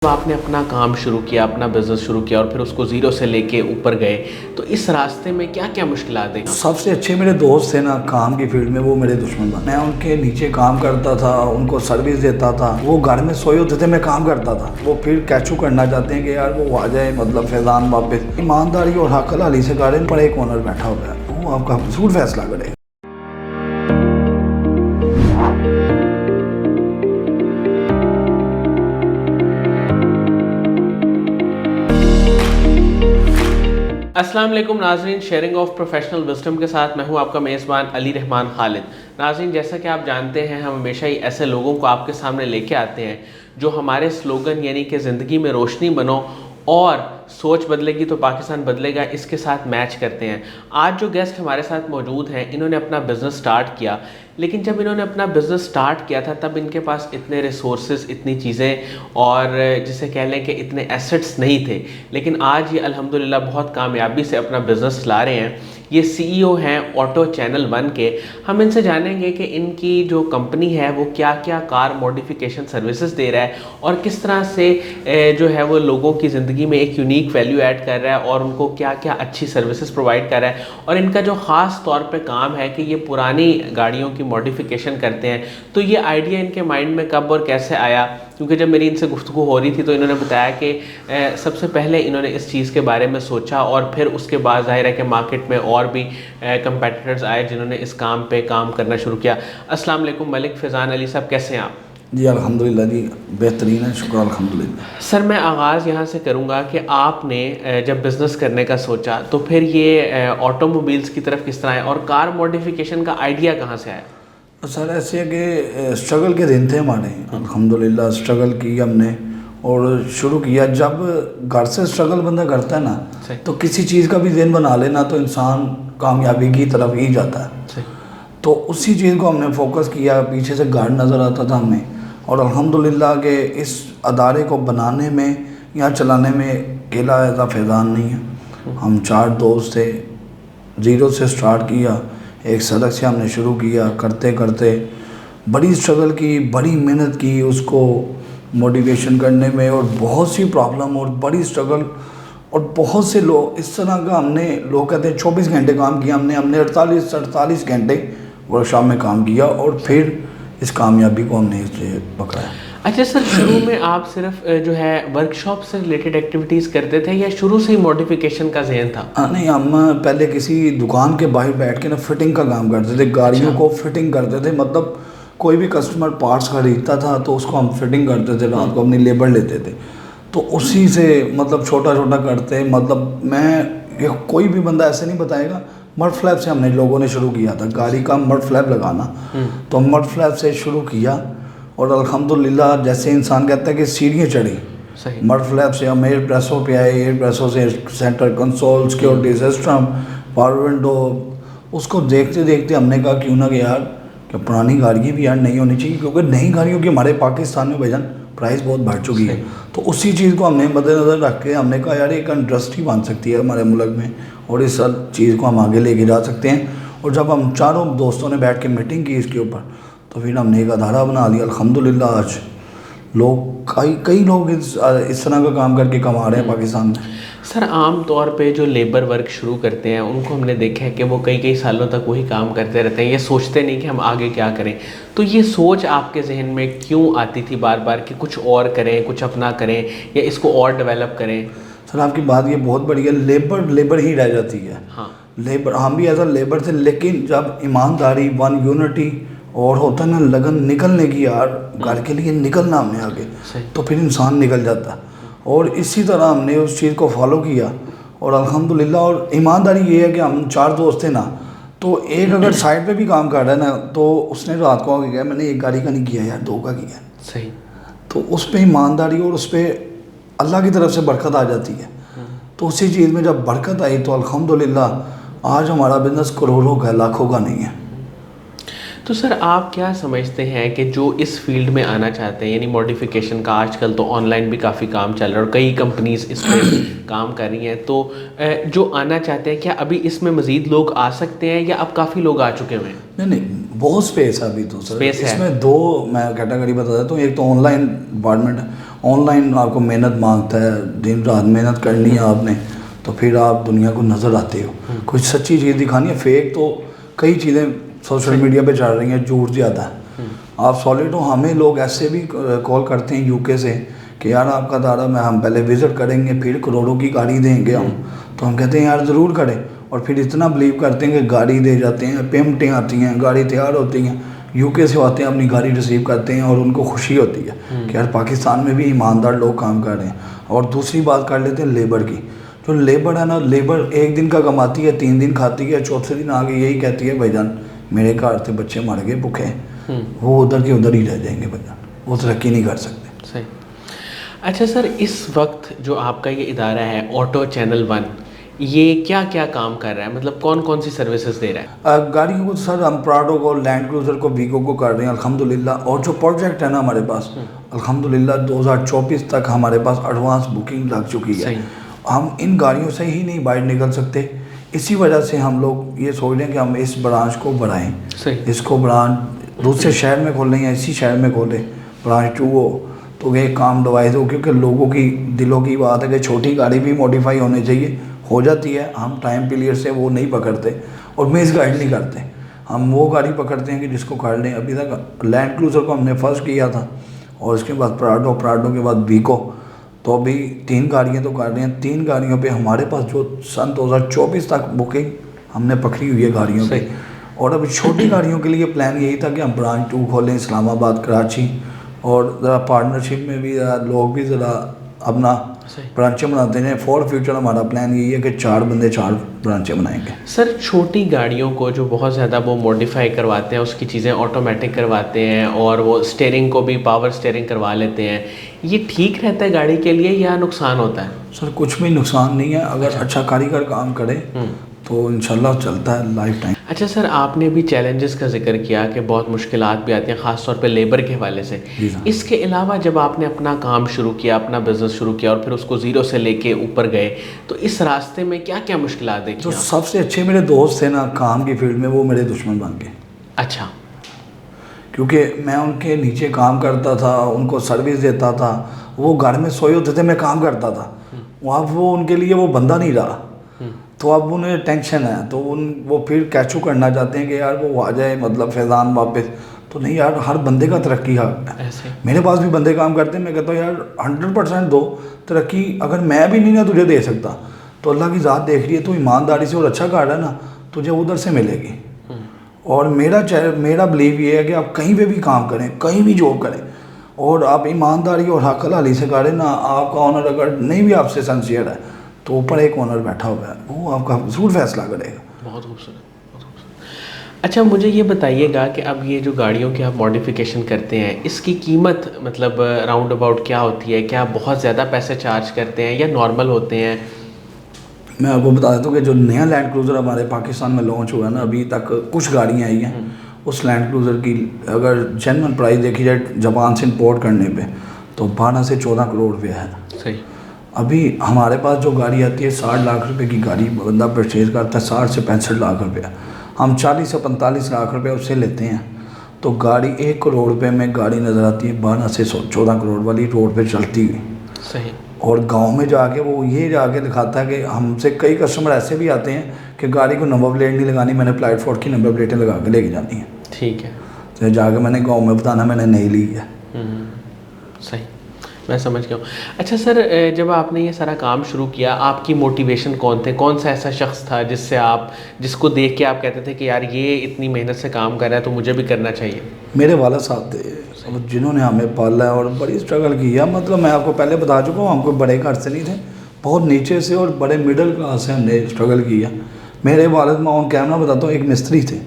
आपने अपना काम शुरू किया, अपना बिज़नेस शुरू किया और फिर उसको ज़ीरो से लेके ऊपर गए, तो इस रास्ते में क्या क्या मुश्किलात आई? सबसे अच्छे मेरे दोस्त थे ना काम की फील्ड में, वो मेरे दुश्मन बने। मैं उनके नीचे काम करता था, उनको सर्विस देता था। वो घर में सोए होते थे, मैं काम करता था। वो फिर कैचू करना चाहते हैं कि यार वो आ जाए, मतलब फैज़ान वापस। ईमानदारी और हक हलाली से गार्डन पर एक ओनर बैठा हुआ है, वो आपका ज़रूर फैसला करे। अस्सलाम वालेकुम नाज़रीन, शेयरिंग ऑफ प्रोफेशनल विजडम के साथ मैं हूं आपका मेज़बान अली रहमान खालिद। नाज़रीन, जैसा कि आप जानते हैं, हम हमेशा ही ऐसे लोगों को आपके सामने लेके आते हैं जो हमारे स्लोगन यानी कि ज़िंदगी में रोशनी बनो और सोच बदलेगी तो पाकिस्तान बदलेगा, इसके साथ मैच करते हैं। आज जो गेस्ट हमारे साथ मौजूद हैं, इन्होंने अपना बिज़नेस स्टार्ट किया, लेकिन जब इन्होंने अपना बिज़नेस स्टार्ट किया था तब इनके पास इतने रिसोर्सेज, इतनी चीज़ें और जिसे कह लें कि इतने एसेट्स नहीं थे। लेकिन आज ये अल्हम्दुलिल्लाह बहुत कामयाबी से अपना बिज़नेस चला रहे हैं। ये सीईओ हैं ऑटो चैनल 1 के। हम इनसे जानेंगे कि इनकी जो कंपनी है वो क्या क्या कार मॉडिफिकेशन सर्विसेज दे रहा है और किस तरह से जो है वो लोगों की ज़िंदगी में एक यूनिक वैल्यू ऐड कर रहा है और उनको क्या क्या अच्छी सर्विसेज प्रोवाइड कर रहा है। और इनका जो ख़ास तौर पे काम है कि ये पुरानी गाड़ियों की मॉडिफिकेशन करते हैं। तो ये आइडिया इनके माइंड में कब और कैसे आया? क्योंकि जब मेरी इनसे गुफ्तगू हो रही थी तो इन्होंने बताया कि सबसे पहले इन्होंने इस चीज़ के बारे में सोचा और फिर उसके बाद ज़ाहिर है कि मार्केट में और भी कंपेटिटर्स आए जिन्होंने इस काम पे काम करना शुरू किया। अस्सलाम वालेकुम मलिक फैज़ान अली साहब, कैसे हैं आप? जी अल्हम्दुलिल्लाह जी, बेहतरीन है, शुक्र अल्हम्दुलिल्लाह। सर, मैं आगाज़ यहाँ से करूँगा कि आपने जब बिज़नेस करने का सोचा तो फिर ये ऑटोमोबाइल्स की तरफ किस तरह आए और कार मॉडिफिकेशन का आइडिया कहाँ से आया? सर ऐसे है कि स्ट्रगल के दिन थे हमारे, अल्हम्दुलिल्लाह स्ट्रगल की हमने और शुरू किया। जब घर से स्ट्रगल बंदा करता है ना तो किसी चीज़ का भी दिन बना लेना तो इंसान कामयाबी की तरफ ही जाता है। तो उसी चीज़ को हमने फोकस किया, पीछे से गार्ड नज़र आता था हमें और अल्हम्दुलिल्लाह के इस अदारे को बनाने में या चलाने में अकेला ऐसा फैज़ान नहीं है। हम 4 दोस्त थे, ज़ीरो से स्टार्ट किया, एक सड़क से हमने शुरू किया। करते करते बड़ी स्ट्रगल की, बड़ी मेहनत की उसको मोटिवेशन करने में और बहुत सी प्रॉब्लम और बड़ी स्ट्रगल और बहुत से लोग इस तरह का। हमने, लोग कहते हैं 24 घंटे काम किया, हमने 48 घंटे वर्कशॉप में काम किया और फिर इस कामयाबी को हमने इसे पकड़ा। अच्छा सर, शुरू में आप सिर्फ जो है वर्कशॉप से रिलेटेड एक्टिविटीज़ करते थे या शुरू से ही मॉडिफिकेशन का ज़हन था? नहीं, हम पहले किसी दुकान के बाहर बैठ के ना फिटिंग का काम करते थे, गाड़ियों को फिटिंग करते थे। मतलब कोई भी कस्टमर पार्ट्स खरीदता था तो उसको हम फिटिंग करते थे, रात को अपनी लेबर लेते थे। तो उसी से मतलब छोटा छोटा करते, मतलब मैं, कोई भी बंदा ऐसे नहीं बताएगा। मड फ्लैप से हमने लोगों ने शुरू किया था, गाड़ी का मड फ्लैप लगाना। तो मड फ्लैप से शुरू किया और अल्हम्दुलिल्लाह जैसे इंसान कहता है कि सीढ़ियाँ चढ़ी, मड फ्लैप से हम एयर प्रेसों पे आए, एयर प्रेसों से centre console, security system, power window. उसको देखते देखते हमने कहा क्यों ना कि यार कि पुरानी गाड़ियाँ भी यार नहीं होनी चाहिए, क्योंकि नई गाड़ियों की हमारे पाकिस्तान में भजन प्राइस बहुत बढ़ चुकी है। तो उसी चीज़ को हमने मद्देनज़र रख के हमने कहा यार एक इंडस्ट्री बन सकती है हमारे मुल्क में और इस सब चीज़ को हम आगे लेके जा सकते हैं। और जब हम चारों दोस्तों ने बैठ के मीटिंग की इसके ऊपर तो फिर हमने एक अदारा बना लिया। अल्हम्दुलिल्लाह आज लोग, कई लोग इस तरह का काम करके कमा रहे हैं पाकिस्तान में। सर, आम तौर पे जो लेबर वर्क शुरू करते हैं उनको हमने देखा है कि वो कई कई सालों तक वही काम करते रहते हैं, ये सोचते नहीं कि हम आगे क्या करें। तो ये सोच आपके जहन में क्यों आती थी बार बार कि कुछ और करें, कुछ अपना करें या इसको और डेवलप करें? सर आपकी बात ये बहुत बढ़िया, लेबर ही रह जाती है। हाँ, लेबर, हम भी एज अ लेबर थे, लेकिन जब ईमानदारी, वन यूनिटी और होता है ना लगन निकलने की, यार घर के लिए निकलना हमने आगे, तो फिर इंसान निकल जाता है। और इसी तरह हमने उस चीज़ को फॉलो किया और अल्हम्दुलिल्लाह। और ईमानदारी ये है कि हम 4 दोस्त थे ना, तो एक अगर साइड पे भी काम कर रहा है ना तो उसने रात को आके कहा मैंने एक गाड़ी का नहीं किया यार, 2 का किया। सही। तो उस पर ईमानदारी और उस पर अल्लाह की तरफ से बरकत आ जाती है। तो उसी चीज़ में जब बरकत आई तो अल्हम्दुलिल्लाह आज हमारा बिज़नेस करोड़ों का, लाखों का नहीं है। तो सर, आप क्या समझते हैं कि जो इस फील्ड में आना चाहते हैं यानी मॉडिफिकेशन का, आजकल तो ऑनलाइन भी काफ़ी काम चल रहा है और कई कंपनीज इस पर काम कर रही हैं, तो जो आना चाहते हैं क्या अभी इसमें मज़ीद लोग आ सकते हैं या अब काफ़ी लोग आ चुके हुए हैं? नहीं, बहुत स्पेस है अभी तो सर। स्पेस है। इसमें 2 मैं कैटेगरी बता देता हूँ। एक तो ऑनलाइन डिपार्टमेंट है ऑनलाइन आपको मेहनत मांगता है, दिन रात मेहनत करनी है आपने, तो फिर आप दुनिया को नज़र आते हो। कुछ सच्ची चीज़ दिखानी है, फेक तो कई चीज़ें सोशल मीडिया पे चल रही हैं, झूठ ज़्यादा है। आप सॉलिड हो, हमें लोग ऐसे भी कॉल करते हैं यूके से कि यार आपका दारा में हम पहले विज़िट करेंगे फिर करोड़ों की गाड़ी देंगे हम। तो हम कहते हैं यार ज़रूर करें, और फिर इतना बिलीव करते हैं कि गाड़ी दे जाते हैं, पेमेंटें आती हैं, गाड़ी तैयार होती हैं, यूके से आते हैं, अपनी गाड़ी रिसीव करते हैं और उनको खुशी होती है कि यार पाकिस्तान में भी ईमानदार लोग काम कर रहे हैं। और दूसरी बात कर लेते हैं लेबर की। जो लेबर है ना, लेबर एक दिन का कमाती है, 3 दिन खाती है, चौथे दिन आगे यही कहती है भाईजान मेरे घर से बच्चे मर गए भूखे, वो उधर के उधर ही रह जाएंगे भाईजान, वो तरक्की नहीं कर सकते। सही। अच्छा सर, इस वक्त जो आपका ये इदारा है ऑटो चैनल 1, ये क्या क्या काम कर रहा है, मतलब कौन कौन सी सर्विसेज दे रहा है? गाड़ियों को सर हम प्राडो को, लैंड क्रूज़र को, वीगो को कर रहे हैं अल्हम्दुलिल्लाह। और जो प्रोजेक्ट है ना हमारे पास अल्हम्दुलिल्लाह 2024 तक हमारे पास एडवांस बुकिंग लग चुकी है। हम इन गाड़ियों से ही नहीं बाहर निकल सकते, इसी वजह से हम लोग ये सोच रहे हैं कि हम इस ब्रांच को बढ़ाएं। इसको ब्रांच दूसरे शहर में खोलें या इसी शहर में खोलें, ब्रांच 2 हो तो ये काम डिवाइस हो, क्योंकि लोगों की दिलों की बात है कि छोटी गाड़ी भी मॉडिफाई होनी चाहिए, हो जाती है, हम टाइम पीरियड से वो नहीं पकड़ते और मिस गाइड नहीं करते। हम वो गाड़ी पकड़ते हैं कि जिसको कर लें। अभी तक लैंड क्रूज़र को हमने फर्स्ट किया था और उसके बाद प्राडो के बाद वीगो, तो अभी 3 गाड़ियाँ तो कर रहे हैं। 3 गाड़ियों पे हमारे पास जो सन 2024 तक बुकिंग हमने पकड़ी हुई है गाड़ियों की। और अभी छोटी गाड़ियों के लिए प्लान यही था कि हम ब्रांच 2 खोलें इस्लामाबाद, कराची, और ज़रा पार्टनरशिप में भी लोग भी ज़रा अपना ब्रांचें बनाते हैं। फॉर फ्यूचर हमारा प्लान यही है कि 4 बंदे 4 ब्रांचें बनाएंगे। सर, छोटी गाड़ियों को जो बहुत ज़्यादा वो मॉडिफाई करवाते हैं, उसकी चीज़ें ऑटोमेटिक करवाते हैं और वो स्टीयरिंग को भी पावर स्टीयरिंग करवा लेते हैं, ये ठीक रहता है गाड़ी के लिए या नुकसान होता है? सर कुछ भी नुकसान नहीं है, अगर अच्छा कारीगर काम करे तो इंशाल्लाह चलता है लाइफ टाइम। अच्छा सर, आपने भी चैलेंजेस का जिक्र किया कि बहुत मुश्किलात भी आती हैं, ख़ास तौर पे लेबर के हवाले से। इसके अलावा जब आपने अपना काम शुरू किया, अपना बिज़नेस शुरू किया और फिर उसको ज़ीरो से लेके ऊपर गए, तो इस रास्ते में क्या क्या मुश्किलात देखी? जो सबसे अच्छे मेरे दोस्त थे ना काम की फील्ड में, वो मेरे दुश्मन बन गए। अच्छा। क्योंकि मैं उनके नीचे काम करता था, उनको सर्विस देता था, वो घर में सोए होते थे, मैं काम करता था वहाँ, वो उनके लिए वो बंदा नहीं रहा। तो अब उन्हें टेंशन है, तो वो फिर कैचअप करना चाहते हैं कि यार वो आ जाए, मतलब फैज़ान वापस। तो नहीं यार, हर बंदे का तरक्की है। मेरे पास भी बंदे काम करते हैं, मैं कहता हूँ यार 100% दो तरक्की, अगर मैं भी नहीं ना तुझे दे सकता तो अल्लाह की ज़ात देख रही है, तो ईमानदारी से और अच्छा कर रहा है ना, तुझे उधर से मिलेगी। और मेरा बिलीव ये है कि आप कहीं पे भी काम करें, कहीं भी जॉब करें, और आप ईमानदारी और हक हलाली से करें ना, आपका ऑनर अगर नहीं भी आपसे सिंसियर है तो ऊपर एक ऑनर बैठा हुआ है, वो आपका ज़रूर फैसला करेगा। बहुत खूबसूरत, बहुत खूबसूरत। अच्छा, मुझे ये बताइएगा कि अब ये जो गाड़ियों की आप मॉडिफिकेशन करते हैं, इसकी कीमत मतलब राउंड अबाउट क्या होती है? क्या बहुत ज़्यादा पैसे चार्ज करते हैं या नॉर्मल होते हैं? मैं आपको बता देता हूँ कि जो नया लैंड क्रूज़र हमारे पाकिस्तान में लॉन्च हुआ है ना, अभी तक कुछ गाड़ियाँ आई हैं, उस लैंड क्रूज़र की अगर जेन्युइन प्राइस देखी जाए जापान से इंपोर्ट करने पे, तो 12 से 14 करोड़ रुपया है। सही। अभी हमारे पास जो गाड़ी आती है 60 लाख रुपए की गाड़ी बंदा परचेज़ करता है, 60 से 65 लाख रुपया, हम 40 से 45 लाख रुपये उससे लेते हैं। तो गाड़ी 1 करोड़ रुपये में गाड़ी नज़र आती है, 12 से 14 करोड़ वाली रोड पे चलती हुई। सही। और गांव में जाके वो ये जाके दिखाता है कि हमसे कई कस्टमर ऐसे भी आते हैं कि गाड़ी को नंबर प्लेट नहीं लगानी, मैंने प्लेटफॉर्म की नंबर प्लेटें लगा के लेके जानी है। ठीक है। तो जाके मैंने गांव में बताना मैंने नहीं ली है। सही, मैं समझ गया हूँ। अच्छा सर, जब आपने ये सारा काम शुरू किया, आपकी मोटिवेशन कौन थे? कौन सा ऐसा शख्स था जिसको देख के आप कहते थे कि यार ये इतनी मेहनत से काम कर रहा है तो मुझे भी करना चाहिए? मेरे वालिद साहब थे जिन्होंने हमें पाला है और बड़ी स्ट्रगल किया। मतलब मैं आपको पहले बता चुका हूँ, हम कोई बड़े घर से नहीं थे, बहुत नीचे से और बड़े मिडिल क्लास से हमने स्ट्रगल किया। मेरे वालिद, मैं ऑन कैमरा बताता हूँ, एक मिस्त्री थे,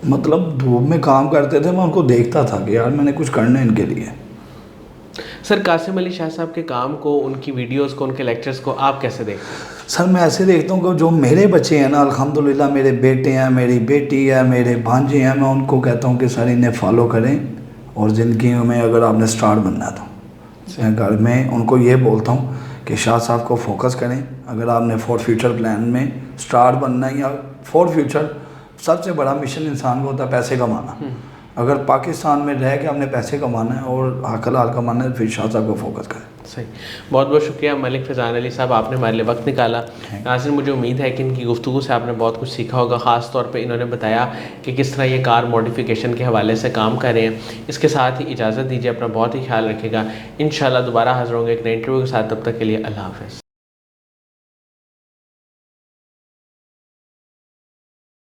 मतलब धूप में काम करते थे, मैं उनको देखता था कि यार मैंने कुछ करना है इनके लिए। सर, कासिम अली शाह साहब के काम को, उनकी वीडियोस को, उनके लेक्चर्स को आप कैसे देखते हैं? सर मैं ऐसे देखता हूँ कि जो मेरे बच्चे हैं ना, अल्हम्दुलिल्लाह मेरे बेटे हैं, मेरी बेटी है, मेरे भांजे हैं, मैं उनको कहता हूँ कि सर इन्हें फॉलो करें और ज़िंदगी में अगर आपने स्टार बनना है तो मैं घर में उनको ये बोलता हूँ कि शाह साहब को फोकस करें। अगर आपने फॉर फ्यूचर प्लान में स्टार बनना है या फॉर फ्यूचर, सबसे बड़ा मिशन इंसान को होता है पैसे कमाना। अगर पाकिस्तान में रह के हमने पैसे कमाना है और हलाल कमाना है फिर शाह साहब को फोकस करें। सही, बहुत बहुत शुक्रिया मलिक फैज़ान अली साहब, आपने हमारे लिए वक्त निकाला। नाज़रीन, मुझे उम्मीद है कि इनकी गुफ्तगू से आपने बहुत कुछ सीखा होगा। ख़ास तौर पे इन्होंने बताया कि किस तरह ये कार मॉडिफिकेशन के हवाले से काम कर रहे हैं। इसके साथ ही इजाज़त दीजिए, अपना बहुत ही ख्याल रखिएगा। इंशाल्लाह दोबारा हाज़िर होंगे एक नए इंटरव्यू के साथ, तब तक के लिए अल्लाह हाफ़िज़।